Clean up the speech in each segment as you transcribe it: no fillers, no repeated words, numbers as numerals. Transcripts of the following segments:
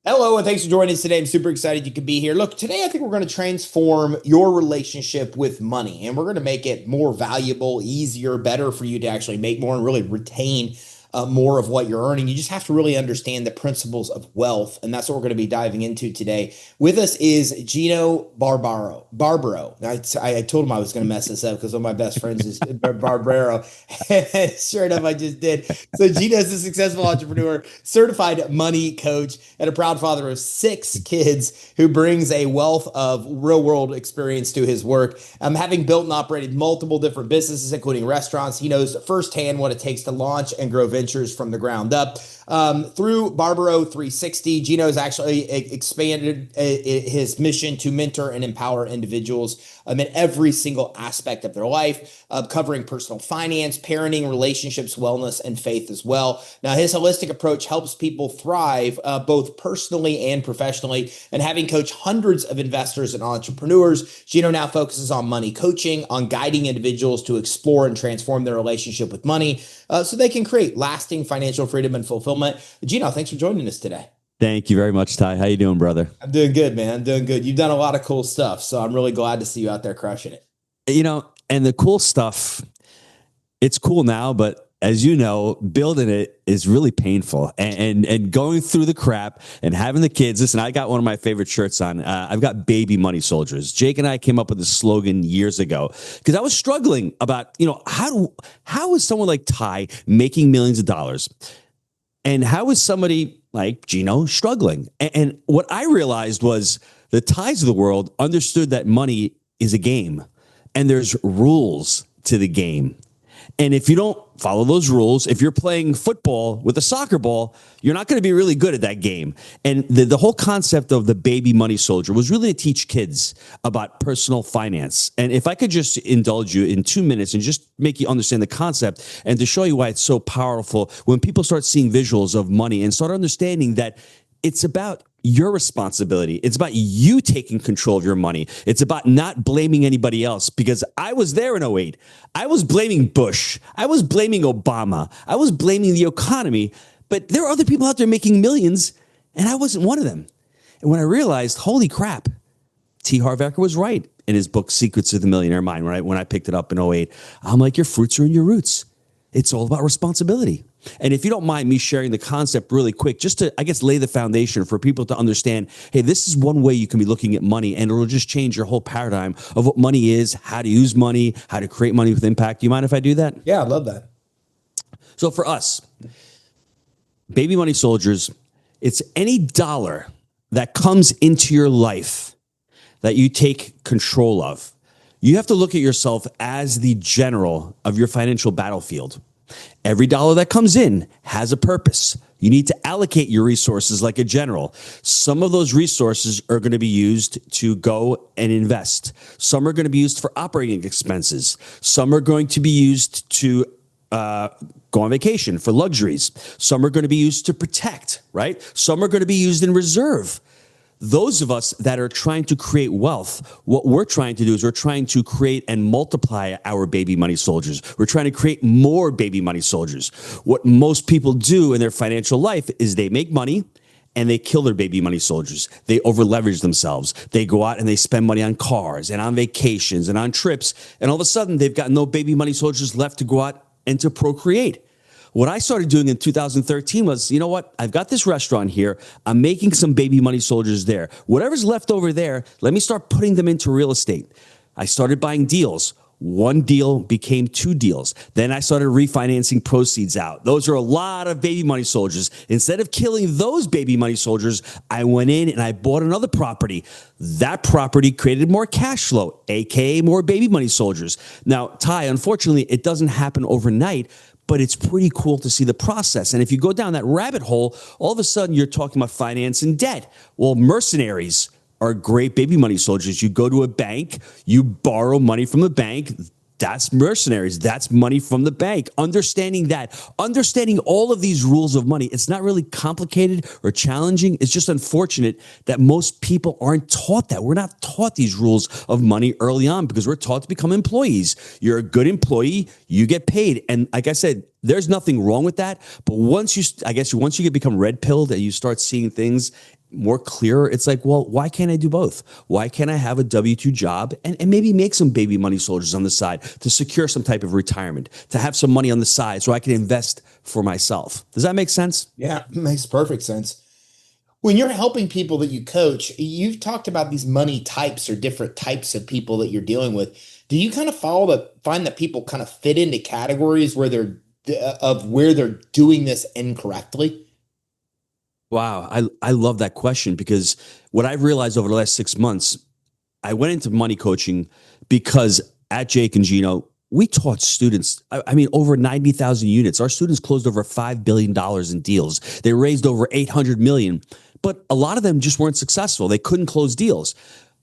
Hello, and thanks for joining us today. I'm super excited you could be here. Look, today I think we're going to transform your relationship with money, and we're going to make it more valuable, easier, better for you to actually make more and really retain more of what you're earning. You just have to really understand the principles of wealth, and that's what we're going to be diving into today. With us is Gino Barbaro. Barbaro. I told him I was going to mess this up because one of my best friends is Barbaro. Sure enough, I just did. So Gino is a successful entrepreneur, certified money coach, and a proud father of six kids who brings a wealth of real world experience to his work. Having built and operated multiple different businesses, including restaurants, he knows firsthand what it takes to launch and grow ventures from the ground up. Through Barbaro 360, Gino's actually expanded his mission to mentor and empower individuals in every single aspect of their life, covering personal finance, parenting, relationships, wellness, and faith as well. Now, his holistic approach helps people thrive both personally and professionally. And having coached hundreds of investors and entrepreneurs, Gino now focuses on money coaching, on guiding individuals to explore and transform their relationship with money so they can create lasting financial freedom and fulfillment. Gino, thanks for joining us today. Thank you very much, Ty. How you doing, brother? I'm doing good, man. I'm doing good. You've done a lot of cool stuff, so I'm really glad to see you out there crushing it. And the cool stuff, it's cool now, but as you know, building it is really painful and going through the crap and having the kids. Listen, I got one of my favorite shirts on. I've got baby money soldiers. Jake and I came up with this slogan years ago because I was struggling about, how is someone like Ty making millions of dollars? And how is somebody like Gino struggling? And what I realized was the Ties of the world understood that money is a game and there's rules to the game. And if you don't follow those rules, if you're playing football with a soccer ball, you're not going to be really good at that game. And the whole concept of the baby money soldier was really to teach kids about personal finance. And if I could just indulge you in 2 minutes and just make you understand the concept and to show you why it's so powerful, when people start seeing visuals of money and start understanding that it's about your responsibility. It's about you taking control of your money. It's about not blaming anybody else, because I was there in '08. I was blaming Bush. I was blaming Obama. I was blaming the economy, but there are other people out there making millions, and I wasn't one of them. And when I realized, holy crap, T. Harv Eker was right in his book, Secrets of the Millionaire Mind, when I picked it up in '08. I'm like, your fruits are in your roots. It's all about responsibility. And if you don't mind me sharing the concept really quick, just to, I guess, lay the foundation for people to understand, hey, this is one way you can be looking at money, and it'll just change your whole paradigm of what money is, how to use money, how to create money with impact. Do you mind if I do that? Yeah, I love that. So for us, baby money soldiers, it's any dollar that comes into your life that you take control of. You have to look at yourself as the general of your financial battlefield. Every dollar that comes in has a purpose. You need to allocate your resources like a general. Some of those resources are going to be used to go and invest. Some are going to be used for operating expenses. Some are going to be used to go on vacation for luxuries. Some are going to be used to protect, right? Some are going to be used in reserve. Those of us that are trying to create wealth, what we're trying to do is we're trying to create and multiply our baby money soldiers. We're trying to create more baby money soldiers. What most people do in their financial life is they make money and they kill their baby money soldiers. They over leverage themselves. They go out and they spend money on cars and on vacations and on trips. And all of a sudden they've got no baby money soldiers left to go out and to procreate. What I started doing in 2013 was, you know what? I've got this restaurant here. I'm making some baby money soldiers there. Whatever's left over there, let me start putting them into real estate. I started buying deals. One deal became two deals. Then I started refinancing proceeds out. Those are a lot of baby money soldiers. Instead of killing those baby money soldiers, I went in and I bought another property. That property created more cash flow, aka more baby money soldiers. Now, Ty, unfortunately, it doesn't happen overnight, but it's pretty cool to see the process. And if you go down that rabbit hole, all of a sudden you're talking about finance and debt. Well, mercenaries are great baby money soldiers. You go to a bank, you borrow money from the bank. That's mercenaries. That's money from the bank. Understanding all of these rules of money, it's not really complicated or challenging. It's just unfortunate that most people aren't taught that. We're not taught these rules of money early on because we're taught to become employees. You're a good employee, you get paid. And like I said, There's nothing wrong with that. But once you become red pilled and you start seeing things more clearer, it's like, well, why can't I do both? Why can't I have a W-2 job and maybe make some baby money soldiers on the side to secure some type of retirement, to have some money on the side so I can invest for myself? Does that make sense? Yeah, it makes perfect sense. When you're helping people that you coach, you've talked about these money types or different types of people that you're dealing with. Do you kind of find that people kind of fit into categories where they're doing this incorrectly? Wow, I love that question because what I've realized over the last 6 months, I went into money coaching because at Jake and Gino, we taught students, I mean, over 90,000 units. Our students closed over $5 billion in deals. They raised over 800 million, but a lot of them just weren't successful. They couldn't close deals.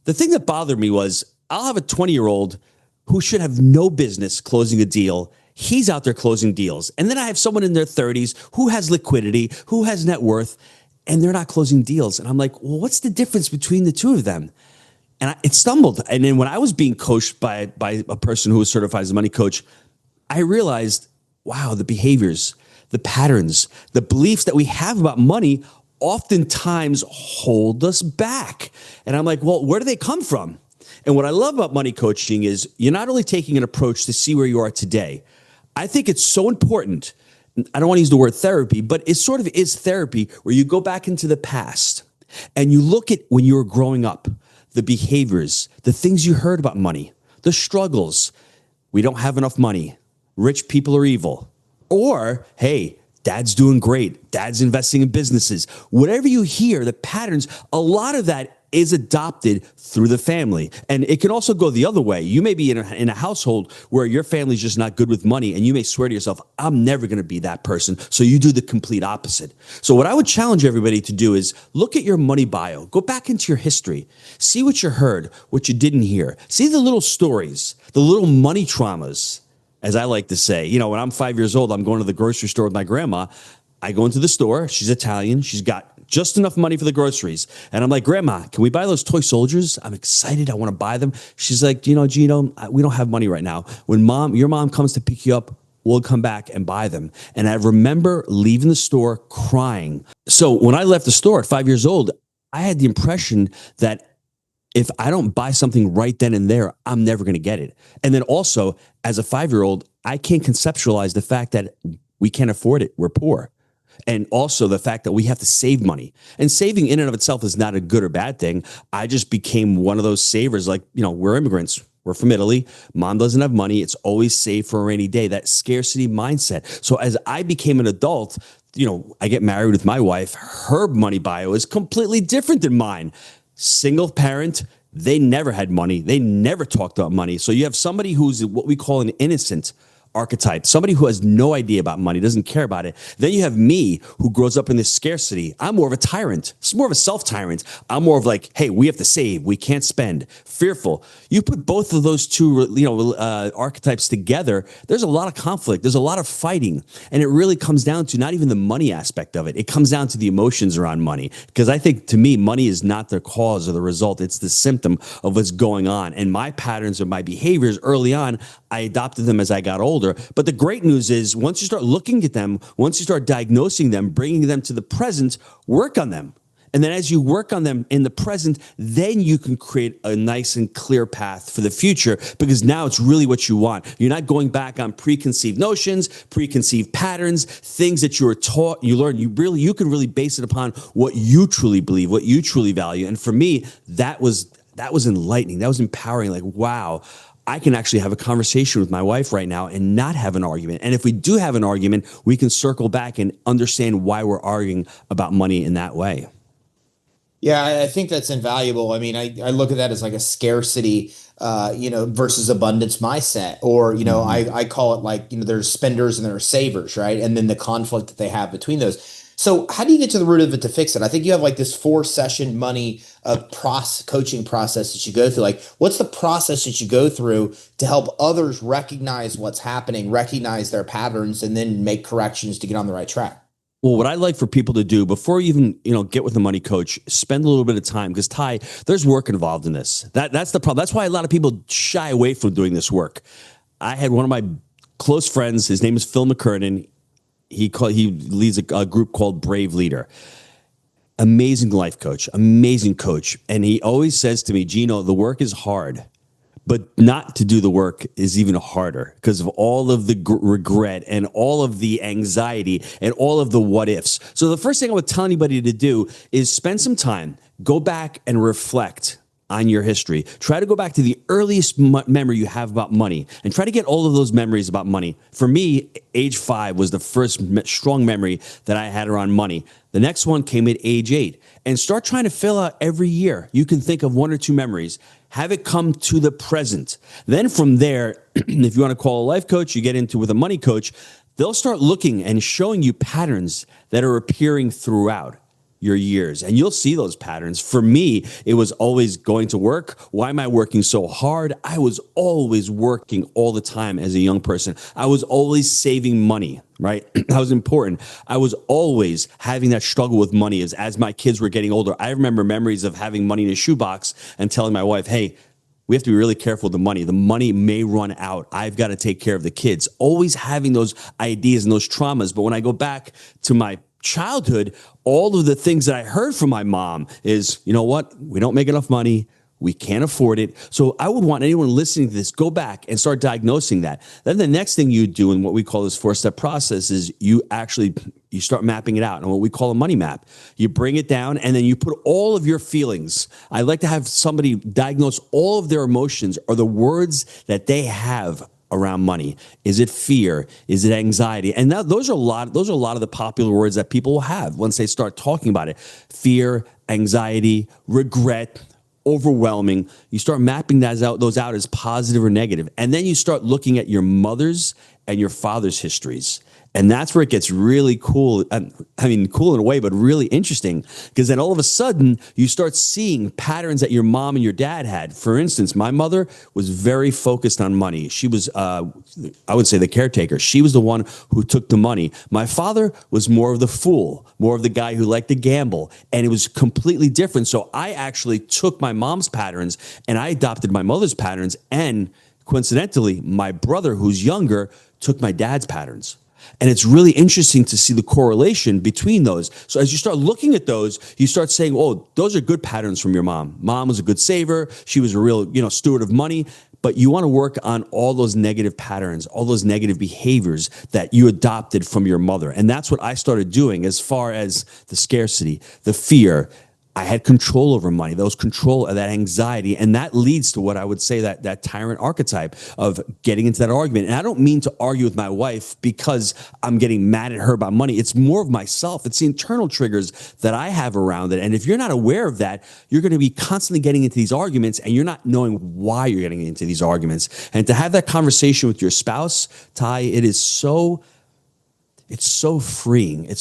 The thing that bothered me was I'll have a 20-year-old who should have no business closing a deal. He's out there closing deals. And then I have someone in their 30s who has liquidity, who has net worth, and they're not closing deals. And I'm like, well, what's the difference between the two of them? And it stumbled. And then when I was being coached by a person who was certified as a money coach, I realized, wow, the behaviors, the patterns, the beliefs that we have about money oftentimes hold us back. And I'm like, well, where do they come from? And what I love about money coaching is you're not only taking an approach to see where you are today. I think it's so important. I don't want to use the word therapy, but it sort of is therapy where you go back into the past and you look at when you were growing up, the behaviors, the things you heard about money, the struggles. We don't have enough money. Rich people are evil. Or, hey, dad's doing great. Dad's investing in businesses. Whatever you hear, the patterns, a lot of that is adopted through the family. And it can also go the other way. You may be in a household where your family's just not good with money, and you may swear to yourself, I'm never going to be that person. So you do the complete opposite. So what I would challenge everybody to do is look at your money bio. Go back into your history. See what you heard, what you didn't hear. See the little stories, the little money traumas, as I like to say. You know, when I'm 5 years old, I'm going to the grocery store with my grandma. I go into the store. She's Italian. She's got just enough money for the groceries. And I'm like, Grandma, can we buy those toy soldiers? I'm excited. I want to buy them. She's like, you know, Gino, we don't have money right now. When your mom comes to pick you up, we'll come back and buy them. And I remember leaving the store crying. So when I left the store at 5 years old, I had the impression that if I don't buy something right then and there, I'm never going to get it. And then also, as a 5-year-old, I can't conceptualize the fact that we can't afford it. We're poor. And also the fact that we have to save money. And saving in and of itself is not a good or bad thing. I just became one of those savers. Like, you know, we're immigrants. We're from Italy. Mom doesn't have money. It's always save for a rainy day. That scarcity mindset. So as I became an adult, you know, I get married with my wife. Her money bio is completely different than mine. Single parent. They never had money. They never talked about money. So you have somebody who's what we call an innocent archetype, somebody who has no idea about money, doesn't care about it. Then you have me who grows up in this scarcity. I'm more of a tyrant. It's more of a self-tyrant. I'm more of like, hey, we have to save. We can't spend. Fearful. You put both of those two, archetypes together, there's a lot of conflict. There's a lot of fighting. And it really comes down to not even the money aspect of it. It comes down to the emotions around money. Because I think to me, money is not the cause or the result. It's the symptom of what's going on. And my patterns or my behaviors early on, I adopted them as I got older. But the great news is once you start looking at them, once you start diagnosing them, bringing them to the present, work on them. And then as you work on them in the present, then you can create a nice and clear path for the future because now it's really what you want. You're not going back on preconceived notions, preconceived patterns, things that you were taught, you learned. You can really base it upon what you truly believe, what you truly value. And for me, that was enlightening. That was empowering. Like, wow. I can actually have a conversation with my wife right now and not have an argument. And if we do have an argument, we can circle back and understand why we're arguing about money in that way. Yeah, I think that's invaluable. I mean, I look at that as like a scarcity, versus abundance mindset, or, I call it like, there's spenders and there are savers, right? And then the conflict that they have between those. So how do you get to the root of it to fix it? I think you have like this 4-session money coaching process that you go through. Like, what's the process that you go through to help others recognize what's happening, recognize their patterns, and then make corrections to get on the right track? Well, what I like for people to do before you even, get with a money coach, spend a little bit of time because Ty, there's work involved in this. That's the problem. That's why a lot of people shy away from doing this work. I had one of my close friends. His name is Phil McKernan. He leads a group called Brave Leader. Amazing life coach, amazing coach. And he always says to me, Gino, the work is hard, but not to do the work is even harder because of all of the regret and all of the anxiety and all of the what ifs. So the first thing I would tell anybody to do is spend some time, go back and reflect on your history. Try to go back to the earliest memory you have about money and try to get all of those memories about money. For me, age 5 was the first strong memory that I had around money. The next one came at age 8. And start trying to fill out every year. You can think of 1 or 2 memories. Have it come to the present. Then from there, if you want to call a life coach, you get into with a money coach, they'll start looking and showing you patterns that are appearing throughout your years. And you'll see those patterns. For me, it was always going to work. Why am I working so hard? I was always working all the time as a young person. I was always saving money, right? That was important. I was always having that struggle with money as my kids were getting older. I remember memories of having money in a shoebox and telling my wife, hey, we have to be really careful with the money. The money may run out. I've got to take care of the kids. Always having those ideas and those traumas. But when I go back to my childhood, all of the things that I heard from my mom is, you know what? We don't make enough money. We can't afford it. So I would want anyone listening to this, go back and start diagnosing that. Then the next thing you do in what we call this 4-step process is you start mapping it out on what we call a money map. You bring it down and then you put all of your feelings. I like to have somebody diagnose all of their emotions or the words that they have around money. Is it fear? Is it anxiety? And those are a lot of the popular words that people will have once they start talking about it. Fear, anxiety, regret, overwhelming. You start mapping those out as positive or negative. And then you start looking at your mother's and your father's histories. And that's where it gets really cool. I mean, cool in a way, but really interesting, because then all of a sudden you start seeing patterns that your mom and your dad had. For instance, my mother was very focused on money. She was, I would say, the caretaker. She was the one who took the money. My father was more of the fool, more of the guy who liked to gamble. And it was completely different. So I actually took my mom's patterns and I adopted my mother's patterns. And coincidentally, my brother, who's younger, took my dad's patterns. And it's really interesting to see the correlation between those. So as you start looking at those, you start saying, oh, those are good patterns from your mom. Mom was a good saver. She was a real, steward of money. But you want to work on all those negative patterns, all those negative behaviors that you adopted from your mother. And that's what I started doing as far as the scarcity, the fear. I had control over money, that anxiety. And that leads to what I would say that tyrant archetype of getting into that argument. And I don't mean to argue with my wife because I'm getting mad at her about money. It's more of myself. It's the internal triggers that I have around it. And if you're not aware of that, you're going to be constantly getting into these arguments and you're not knowing why you're getting into these arguments. And to have that conversation with your spouse, Ty, it's so freeing. It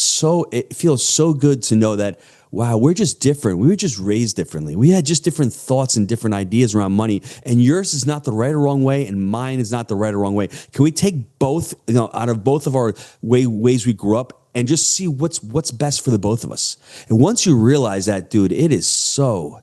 feels so good to know that, wow, we're just different. We were just raised differently. We had just different thoughts and different ideas around money. And yours is not the right or wrong way, and mine is not the right or wrong way. Can we take both, out of both of our ways we grew up and just see what's best for the both of us? And once you realize that, dude, it is so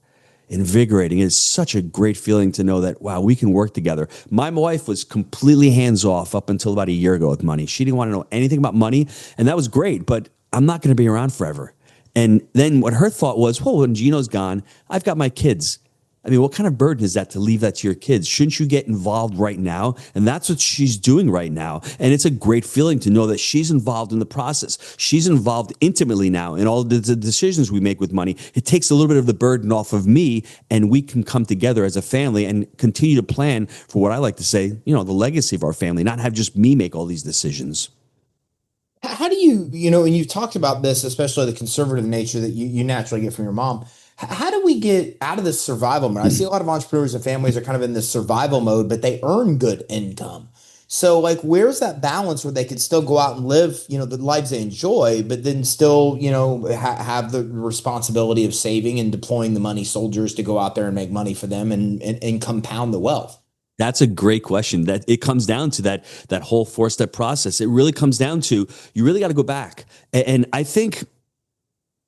invigorating. It's such a great feeling to know that, wow, we can work together. My wife was completely hands off up until about a year ago with money. She didn't want to know anything about money, and that was great, but I'm not going to be around forever. And then what her thought was, well, when Gino's gone, I've got my kids. I mean, what kind of burden is that to leave that to your kids? Shouldn't you get involved right now? And that's what she's doing right now. And it's a great feeling to know that she's involved in the process. She's involved intimately now in all the decisions we make with money. It takes a little bit of the burden off of me, and we can come together as a family and continue to plan for what I like to say, the legacy of our family, not have just me make all these decisions. How do you, and you've talked about this, especially the conservative nature that you naturally get from your mom. How do we get out of this survival mode? I see a lot of entrepreneurs and families are kind of in this survival mode, but they earn good income. So where's that balance where they can still go out and live, the lives they enjoy, but then still, have the responsibility of saving and deploying the money soldiers to go out there and make money for them and compound the wealth? That's a great question. That it comes down to that whole 4-step process. It really comes down to, you really got to go back. And I think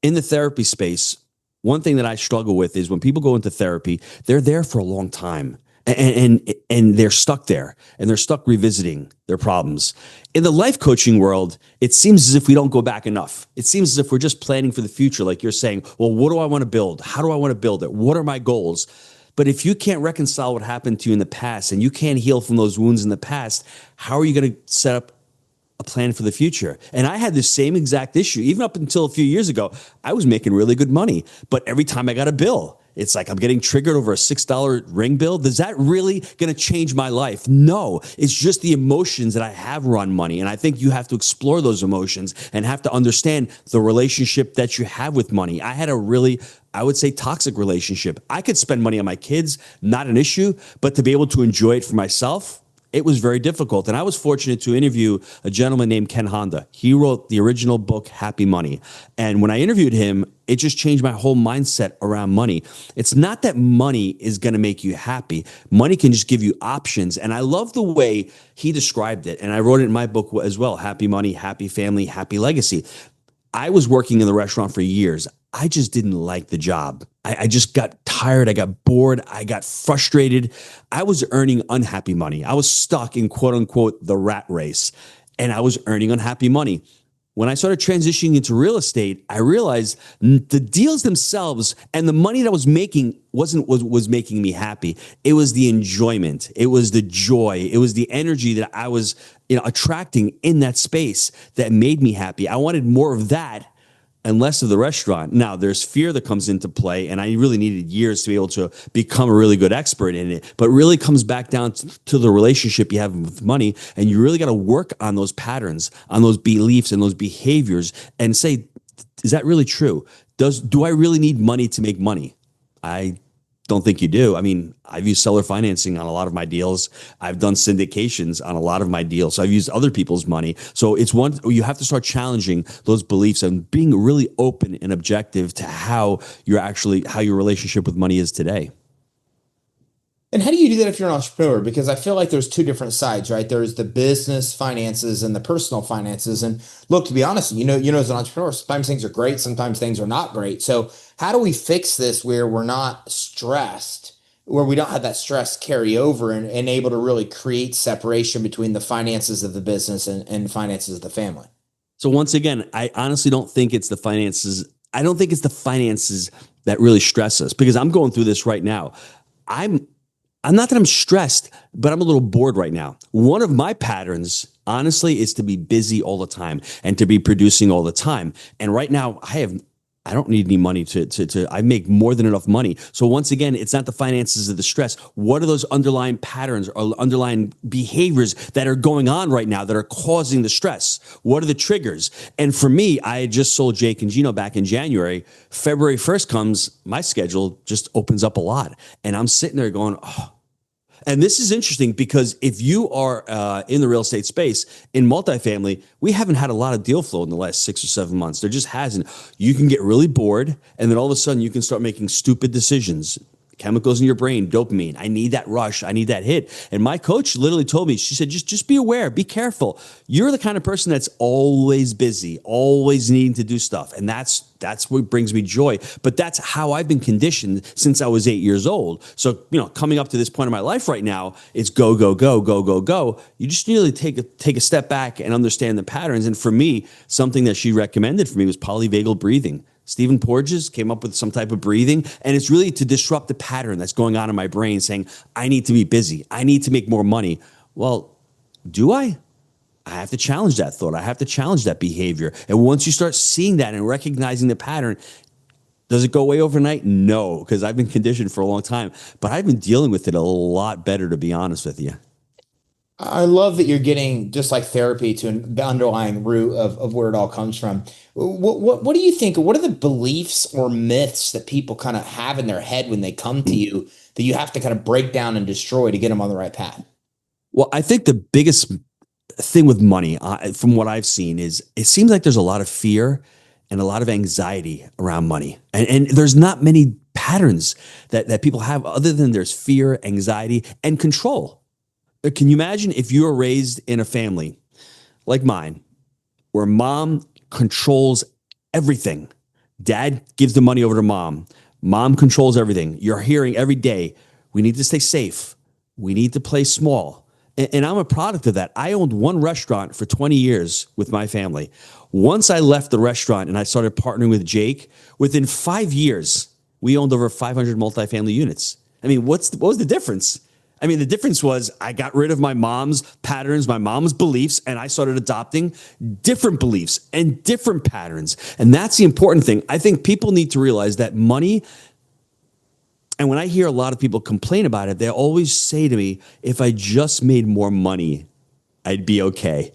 in the therapy space, one thing that I struggle with is when people go into therapy, they're there for a long time. and they're stuck there, and they're stuck revisiting their problems. In the life coaching world, it seems as if we don't go back enough. It seems as if we're just planning for the future, like you're saying, well, what do I want to build? How do I want to build it? What are my goals? But if you can't reconcile what happened to you in the past, and you can't heal from those wounds in the past, how are you going to set up a plan for the future? And I had the same exact issue. Even up until a few years ago, I was making really good money. But every time I got a bill, it's like I'm getting triggered over a $6 ring bill. Is that really going to change my life? No, it's just the emotions that I have around money. And I think you have to explore those emotions and have to understand the relationship that you have with money. I had a really, I would say, toxic relationship. I could spend money on my kids, not an issue, but to be able to enjoy it for myself, it was very difficult. And I was fortunate to interview a gentleman named Ken Honda. He wrote the original book, Happy Money. And when I interviewed him, it just changed my whole mindset around money. It's not that money is going to make you happy. Money can just give you options. And I love the way he described it. And I wrote it in my book as well, Happy Money, Happy Family, Happy Legacy. I was working in the restaurant for years. I just didn't like the job. I just got tired. I got bored. I got frustrated. I was earning unhappy money. I was stuck in quote unquote the rat race, and I was earning unhappy money. When I started transitioning into real estate, I realized the deals themselves and the money that I was making was making me happy. It was the enjoyment. It was the joy. It was the energy that I was, attracting in that space that made me happy. I wanted more of that and less of the restaurant. Now, there's fear that comes into play, and I really needed years to be able to become a really good expert in it. But really comes back down to the relationship you have with money, and you really got to work on those patterns, on those beliefs and those behaviors, and say, is that really true? Do I really need money to make money? I don't think you do. I mean, I've used seller financing on a lot of my deals. I've done syndications on a lot of my deals. So I've used other people's money. So it's one, you have to start challenging those beliefs and being really open and objective to how your relationship with money is today. And how do you do that if you're an entrepreneur? Because I feel like there's two different sides, right? There's the business finances and the personal finances. And look, to be honest, as an entrepreneur, sometimes things are great, sometimes things are not great. So how do we fix this where we're not stressed, where we don't have that stress carry over and able to really create separation between the finances of the business and finances of the family? So once again, I honestly don't think it's the finances. I don't think it's the finances that really stress us, because I'm going through this right now. I'm not that I'm stressed, but I'm a little bored right now. One of my patterns, honestly, is to be busy all the time and to be producing all the time. And right now I don't need any money I make more than enough money. So once again, it's not the finances of the stress. What are those underlying patterns or underlying behaviors that are going on right now that are causing the stress? What are the triggers? And for me, I had just sold Jake and Gino back in January. February 1st comes, my schedule just opens up a lot. And I'm sitting there going, oh. And this is interesting because if you are in the real estate space in multifamily, we haven't had a lot of deal flow in the last 6 or 7 months. There just hasn't. You can get really bored, and then all of a sudden you can start making stupid decisions. Chemicals in your brain, dopamine. I need that rush. I need that hit. And my coach literally told me, she said, just be aware, be careful. You're the kind of person that's always busy, always needing to do stuff. And that's what brings me joy. But that's how I've been conditioned since I was 8 years old. So, coming up to this point in my life right now, it's go, go, go, go, go, go. You just need to take a step back and understand the patterns. And for me, something that she recommended for me was polyvagal breathing. Stephen Porges came up with some type of breathing, and it's really to disrupt the pattern that's going on in my brain saying, I need to be busy. I need to make more money. Well, do I? I have to challenge that thought. I have to challenge that behavior. And once you start seeing that and recognizing the pattern, does it go away overnight? No, because I've been conditioned for a long time, but I've been dealing with it a lot better, to be honest with you. I love that you're getting just like therapy to the underlying root of where it all comes from. What do you think? What are the beliefs or myths that people kind of have in their head when they come to you that you have to kind of break down and destroy to get them on the right path? Well, I think the biggest thing with money, from what I've seen, is it seems like there's a lot of fear and a lot of anxiety around money. And there's not many patterns that people have other than there's fear, anxiety, and control. Can you imagine if you were raised in a family like mine, where mom controls everything? Dad gives the money over to mom. Mom controls everything. You're hearing every day, we need to stay safe. We need to play small. And I'm a product of that. I owned one restaurant for 20 years with my family. Once I left the restaurant and I started partnering with Jake, within 5 years, we owned over 500 multifamily units. I mean, what was the difference? I mean, the difference was I got rid of my mom's patterns, my mom's beliefs, and I started adopting different beliefs and different patterns. And that's the important thing. I think people need to realize that money, and when I hear a lot of people complain about it, they always say to me, if I just made more money, I'd be okay.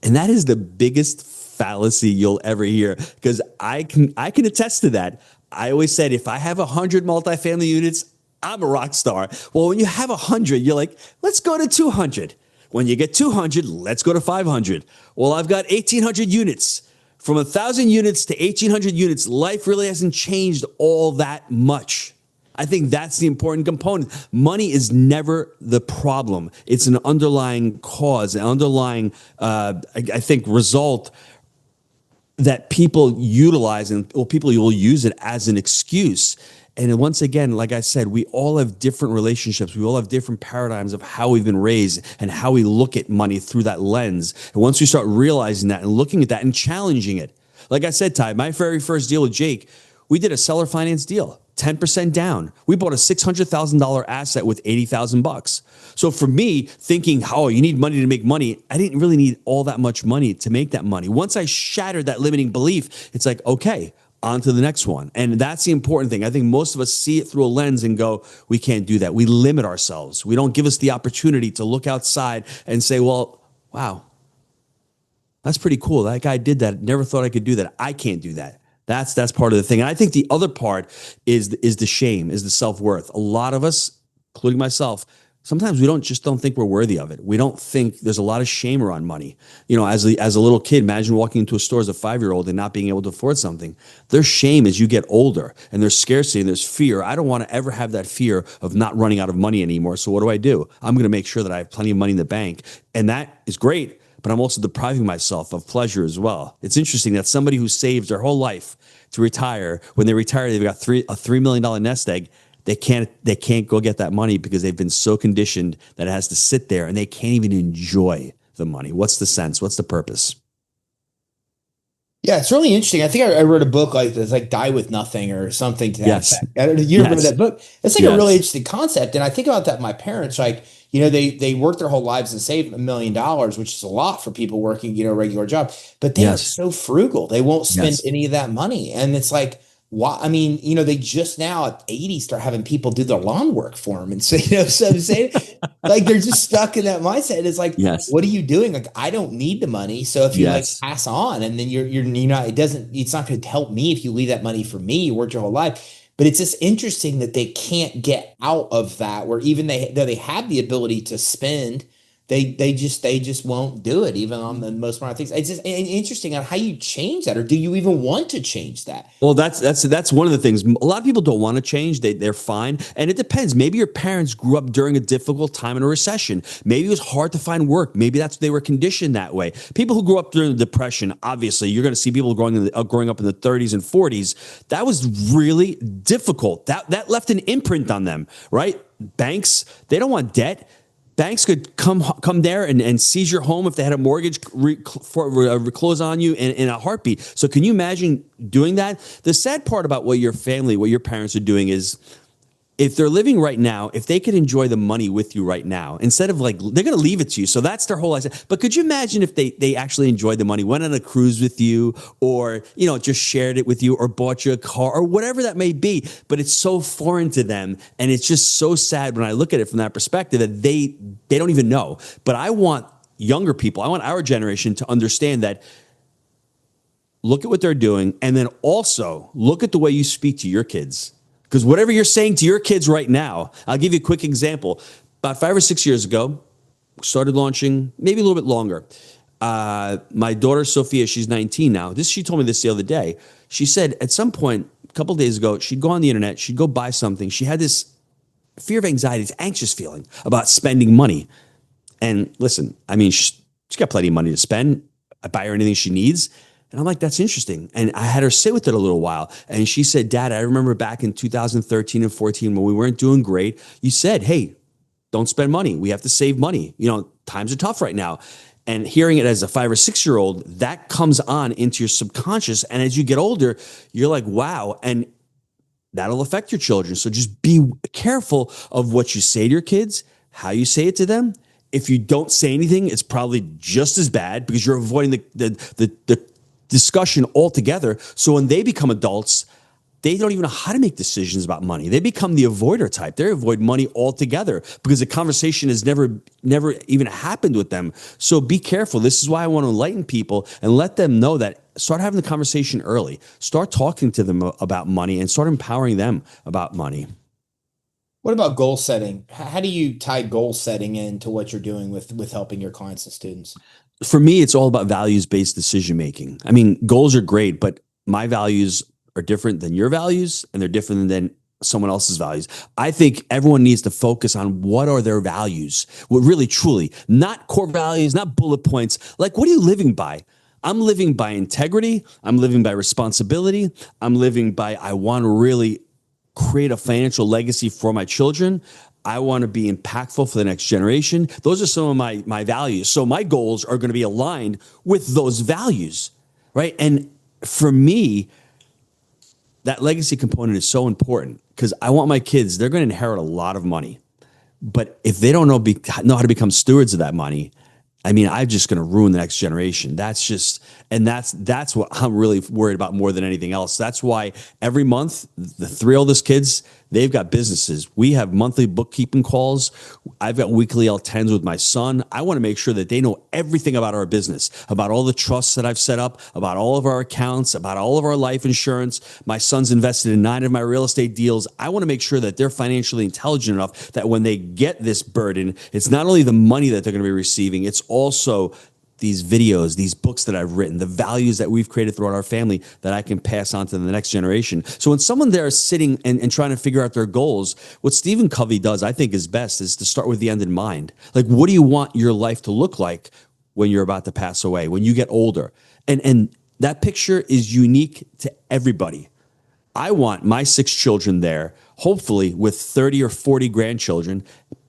And that is the biggest fallacy you'll ever hear, because I can attest to that. I always said, if I have 100 multifamily units, I'm a rock star. Well, when you have 100, you're like, let's go to 200. When you get 200, let's go to 500. Well, I've got 1,800 units. From 1,000 units to 1,800 units, life really hasn't changed all that much. I think that's the important component. Money is never the problem. It's an underlying cause, an underlying, I think, result that people utilize, and people will use it as an excuse. And once again, like I said, we all have different relationships. We all have different paradigms of how we've been raised and how we look at money through that lens. And once we start realizing that and looking at that and challenging it, like I said, Ty, my very first deal with Jake, we did a seller finance deal, 10% down. We bought a $600,000 asset with $80,000. So for me, thinking, oh, you need money to make money, I didn't really need all that much money to make that money. Once I shattered that limiting belief, it's like, okay, on to the next one. And that's the important thing. I think most of us see it through a lens and go, we can't do that. We limit ourselves. We don't give us the opportunity to look outside and say, well, wow, that's pretty cool. That guy did that. Never thought I could do that. I can't do that. That's part of the thing. And I think the other part is the shame, is the self-worth. A lot of us, including myself, sometimes we don't think we're worthy of it. We don't think, there's a lot of shame around money. You know, as a little kid, imagine walking into a store as a 5-year-old and not being able to afford something. There's shame as you get older, and there's scarcity and there's fear. I don't want to ever have that fear of not running out of money anymore. So what do? I'm going to make sure that I have plenty of money in the bank. And that is great, but I'm also depriving myself of pleasure as well. It's interesting that somebody who saves their whole life to retire, when they retire, they've got a $3 million nest egg. They can't go get that money because they've been so conditioned that it has to sit there, and they can't even enjoy the money. What's the sense? What's the purpose? Yeah, it's really interesting. I think I read a book like this, like Die with Nothing or something to that Yes. effect. I don't know, you remember Yes. that book? It's like a Yes. really interesting concept. And I think about that with my parents, like, you know, they work their whole lives and save $1 million, which is a lot for people working, you know, a regular job, but they are Yes. so frugal. They won't spend Yes. any of that money. And it's like, why? I mean, you know, they just now at 80 start having people do their lawn work for them. And so, you know, so I'm saying, like, they're just stuck in that mindset. It's like, Yes. what are you doing? Like, I don't need the money. So if you like Yes. pass on, and then you're not, it's not going to help me if you leave that money for me. You worked your whole life. But it's just interesting that they can't get out of that, where even though they have the ability to spend, they just won't do it, even on the most modern things. It's just interesting on how you change that, or do you even want to change that? Well, that's one of the things. A lot of people don't want to change. They're fine. And it depends. Maybe your parents grew up during a difficult time in a recession. Maybe it was hard to find work. Maybe they were conditioned that way. People who grew up during the Depression, obviously, you're going to see people growing up in the 30s and 40s. That was really difficult. That left an imprint on them, right? Banks, they don't want debt. Banks could come there and seize your home if they had a mortgage close on you in a heartbeat. So can you imagine doing that? The sad part about what your parents are doing is, if they're living right now, if they could enjoy the money with you right now, instead of like, they're going to leave it to you. So that's their whole idea. But could you imagine if they actually enjoyed the money, went on a cruise with you, or, you know, just shared it with you, or bought you a car, or whatever that may be? But it's so foreign to them. And it's just so sad when I look at it from that perspective that they don't even know. But I want younger people, I want our generation to understand that. Look at what they're doing. And then also look at the way you speak to your kids. Because whatever you're saying to your kids right now, I'll give you a quick example. About 5 or 6 years ago, started launching, maybe a little bit longer. My daughter, Sophia, she's 19 now. She told me this the other day. She said at some point, a couple of days ago, she'd go on the internet, she'd go buy something. She had this fear of anxiety, this anxious feeling about spending money. And listen, I mean, she's got plenty of money to spend. I buy her anything she needs. And I'm like, that's interesting. And I had her sit with it a little while. And she said, Dad, I remember back in 2013 and 14 when we weren't doing great, you said, hey, don't spend money. We have to save money. Times are tough right now. And hearing it as a 5 or 6 year old, that comes on into your subconscious. And as you get older, you're like, wow. And that'll affect your children. So just be careful of what you say to your kids, how you say it to them. If you don't say anything, it's probably just as bad because you're avoiding the discussion altogether. So when they become adults, they don't even know how to make decisions about money. They become the avoider type. They avoid money altogether because the conversation has never even happened with them. So be careful. This is why I want to enlighten people and let them know that start having the conversation early. Start talking to them about money and start empowering them about money. What about goal setting? How do you tie goal setting into what you're doing with helping your clients and students? For me, it's all about values-based decision making. I mean, goals are great, but my values are different than your values and they're different than someone else's values. I think everyone needs to focus on what are their values, what really truly, not core values, not bullet points. Like, what are you living by? I'm living by integrity. I'm living by responsibility. I'm living by, I want to really create a financial legacy for my children. I want to be impactful for the next generation. Those are some of my values. So my goals are going to be aligned with those values, right? And for me, that legacy component is so important because I want my kids, they're going to inherit a lot of money. But if they don't know how to become stewards of that money, I mean, I'm just going to ruin the next generation. That's what I'm really worried about more than anything else. That's why every month, the three oldest kids, they've got businesses. We have monthly bookkeeping calls. I've got weekly L10s with my son. I want to make sure that they know everything about our business, about all the trusts that I've set up, about all of our accounts, about all of our life insurance. My son's invested in 9 of my real estate deals. I want to make sure that they're financially intelligent enough that when they get this burden, it's not only the money that they're going to be receiving, it's also these videos, these books that I've written, the values that we've created throughout our family that I can pass on to the next generation. So when someone there is sitting and trying to figure out their goals, what Stephen Covey does, I think is best, is to start with the end in mind. Like, what do you want your life to look like when you're about to pass away, when you get older? And that picture is unique to everybody. I want my 6 children there, hopefully with 30 or 40 grandchildren,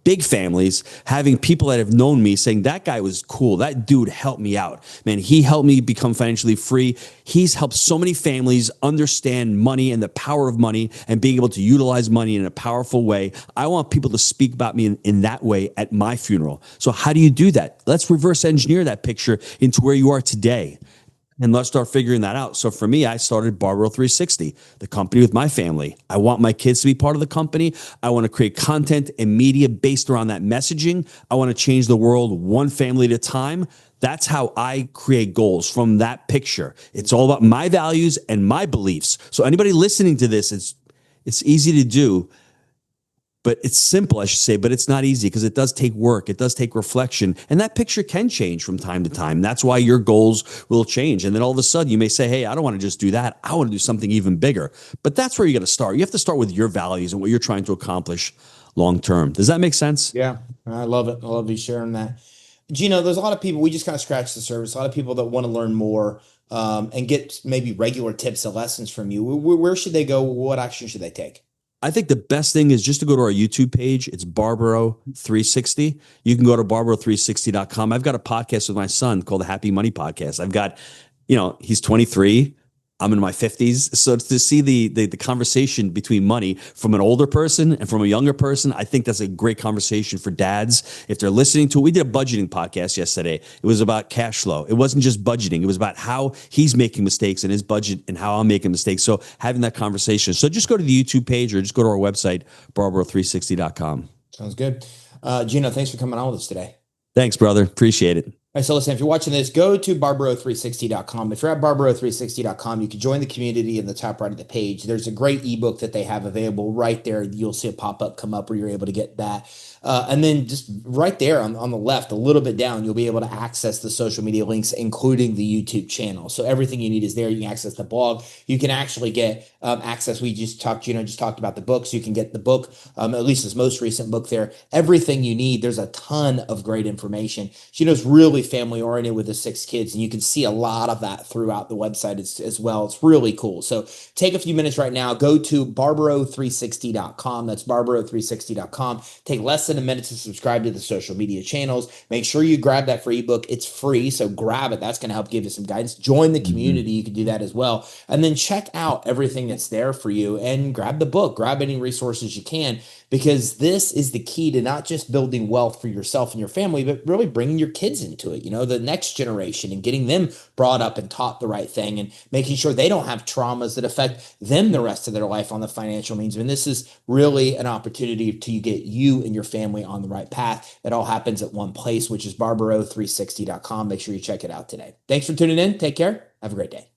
big families, having people that have known me saying, that guy was cool. That dude helped me out. Man, he helped me become financially free. He's helped so many families understand money and the power of money and being able to utilize money in a powerful way. I want people to speak about me in that way at my funeral. So how do you do that? Let's reverse engineer that picture into where you are today. And let's start figuring that out. So for me, I started Barbaro 360, the company with my family. I want my kids to be part of the company. I want to create content and media based around that messaging. I want to change the world one family at a time. That's how I create goals from that picture. It's all about my values and my beliefs. So anybody listening to this, it's easy to do. But it's simple, I should say, but it's not easy because it does take work. It does take reflection. And that picture can change from time to time. That's why your goals will change. And then all of a sudden you may say, hey, I don't want to just do that. I want to do something even bigger. But that's where you got to start. You have to start with your values and what you're trying to accomplish long term. Does that make sense? Yeah, I love it. I love you sharing that. Gino, there's a lot of people, we just kind of scratched the surface. A lot of people that want to learn more and get maybe regular tips and lessons from you. Where should they go? What action should they take? I think the best thing is just to go to our YouTube page. It's Barbaro 360. You can go to barbaro360.com. I've got a podcast with my son called the Happy Money Podcast. I've got, he's 23. I'm in my 50s. So to see the conversation between money from an older person and from a younger person, I think that's a great conversation for dads. If they're listening to it, we did a budgeting podcast yesterday. It was about cash flow. It wasn't just budgeting. It was about how he's making mistakes in his budget and how I'm making mistakes. So having that conversation. So just go to the YouTube page or just go to our website, barbaro360.com. Sounds good. Gino, thanks for coming on with us today. Thanks, brother. Appreciate it. All right, so listen, if you're watching this, go to barbaro360.com. If you're at barbaro360.com, you can join the community in the top right of the page. There's a great ebook that they have available right there. You'll see a pop-up come up where you're able to get that. And then just right there on the left, a little bit down, you'll be able to access the social media links, including the YouTube channel. So everything you need is there. You can access the blog. You can actually get access. Gino just talked about the books. You can get the book, at least his most recent book there. Everything you need. There's a ton of great information. Gino's really really family oriented with the 6 kids. And you can see a lot of that throughout the website as well. It's really cool. So take a few minutes right now, go to barbaro360.com. That's barbaro360.com. Take less than a minute to subscribe to the social media channels. Make sure you grab that free ebook. It's free, so grab it. That's going to help give you some guidance. Join the community. You can do that as well. And then check out everything that's there for you and grab the book, grab any resources you can, because this is the key to not just building wealth for yourself and your family, but really bringing your kids into it, the next generation, and getting them brought up and taught the right thing and making sure they don't have traumas that affect them the rest of their life on the financial means. And this is really an opportunity to get you and your family on the right path. It all happens at one place, which is barbaro360.com. Make sure you check it out today. Thanks for tuning in. Take care. Have a great day.